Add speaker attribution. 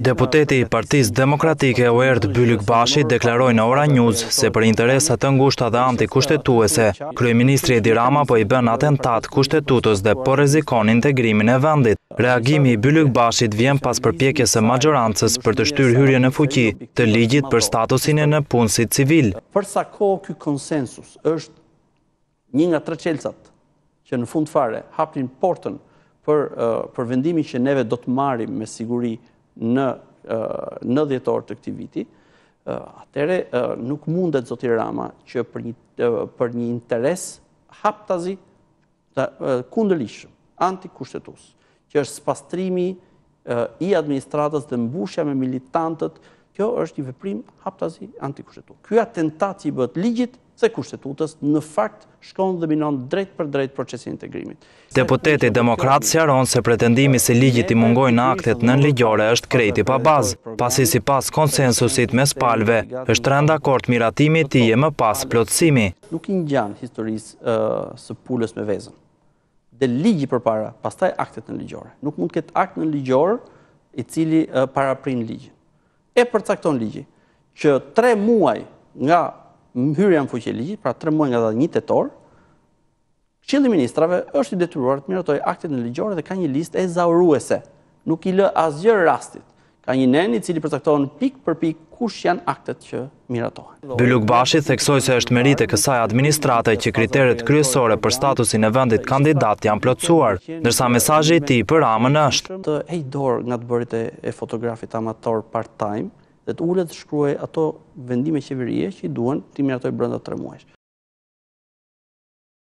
Speaker 1: Deputeti i Partisë Demokratike Oerd Bylykbashi deklaroi në Ora News se për interesa të ngushta dhe antikushtetuese, kryeministri Edi Rama po i bën atentat kushtetutës dhe po rrezikon integrimin e vendit. Reagimi i Bylykbashit vjen pas përpjekjes së maxhorancës për të shtyrë hyrjen në fuqi të ligjit për statusin e nëpunësit civil.
Speaker 2: Për sa kohë ky konsensus është një nga tre çelësat që në fund fare hapin portën për vendimin që neve do të marrim me siguri në dhjetor të këtij viti, atëherë nuk mundet zoti Rama që për një interes haptazi kundërligjshëm, antikushtetues, që është spastrimi i administratës dhe mbushja me militantët, kjo është një veprim haptazi antikushtetues. Ky atentat i bëhet ligjit se kushtetutës në fakt shkon dhe minon drejt për drejt procesin e integrimit.
Speaker 1: Deputeti demokrat sqaron se pretendimi se ligjit i mungojnë aktet nënligjore është krejti pa bazë, pasi sipas konsensusit mes palëve është rënë dakord miratimi i tij e më pas plotësimi.
Speaker 2: Nuk i ngjan historisë së pulës me vezën. Del ligji përpara, pastaj aktet nënligjore. Nuk mund të ketë akt nënligjor i cili paraprin ligjin. E përcakton ligji që 3 muaj nga hyrja në fuqi e ligjit, pra 3 muaj nga data 1 tetor, Këshilli i Ministrave është i detyruar të miratojë aktet nënligjore dhe ka një listë ezauruese. Nuk i lë asgjë rastit. Ka një nen i cili përcakton pik për pik kush janë aktet që miratohen.
Speaker 1: Bylykbashi theksoi se është merit e kësaj administrate që kriteret kryesore për statusin e vendit kandidat janë plotësuar, ndërsa mesazhi i tij për Ramën është
Speaker 2: të heq dorë nga të bërit e fotografit amator part-time dhe të ulet të shkruaj ato vendime qeverie që i duan të miratojë brenda 3 muajsh.